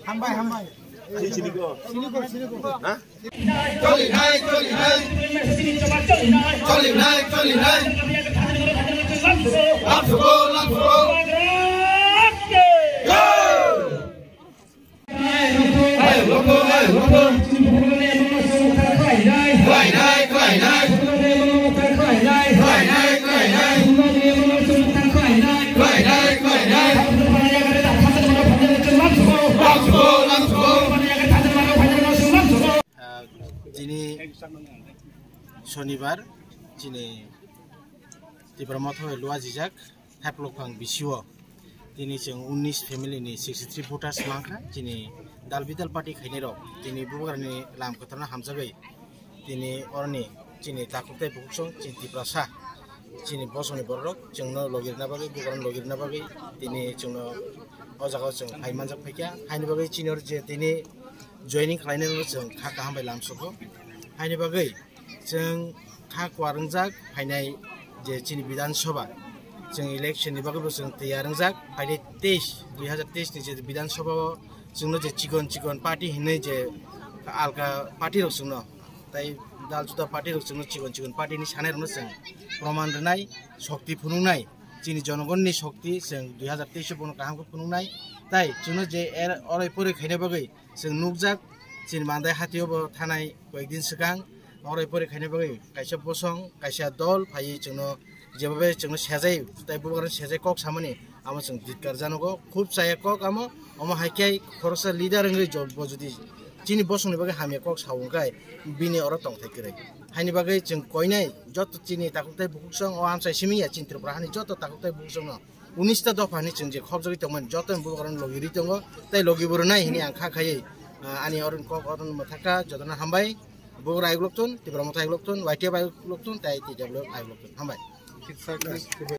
Hambai. Sini ko. Hah? Coli hai. Shonibar, Jini Tibramoto, Luazijak, Haplopang Bishua, Tini Cheng Unis family ni 63 voters Lanka, Jini Dalbidal Party Kainero, Tini Bugarni Lam Kotana Hamzabe, Tini Orni, Jini Takote Buksong, Jinti Prasa, Jini Bosoni Borok, Jungno Logir Nabagi, Bugaran Logir Nabagi, Tini Jungno Ozagosong, Haimanzak Peka, Hainabagi, Chinor Tini joining Kleinel, Kaka Hambai Lamsoko, Hainabagi. जों खाकवारंजाक फाइनाय जे चिनि बिधान सभा जों election नि बागैबो जों तैयारंजाक फाइनाय 2023 नि जे बिधान सभा जोंनो जे chicken party हिनै जे आलका party रक जोंनो ताइ दालजुदा पार्टी रक जोंनो चिकन पार्टी नि सानाय रनो जों प्रमाण रनाय शक्ति फुनुनाय चिनि जनगणनि शक्ति जों 2023 बनो काहामखौ फुनुनाय ताइ जोंनो जे अराय परै खायनाय बागै जों नुकजाक चिनि मान्दाय हातियावबो थानाय कयदिन सिगां Orang pori kayaknya bagi, kaisa bosong, kaisa dol, payi cengno, jawabnya cengno sejai, tapi bukan sejai kok sama nih, amo ceng ditkar jano kok, khub saya kok amo hakai korsa leader ngeri job bojudi, cini bosong nih bagi hamil kok sawungkai, bini orang tong tekirai, hani bagi ceng koinai, joto cini takutai bukusong, am saya simi ya cintir perahani joto takutai bukusong no, unista doh hani ceng je khub jadi teman joto bukan logi di tenggo, tapi logi berunai ini angka kaya, ani orang kok orang mataka joto na hambai. Bukan air loktun, tiba-tiba air loktun, wajib air loktun, tapi tidak boleh air loktun. Hambai.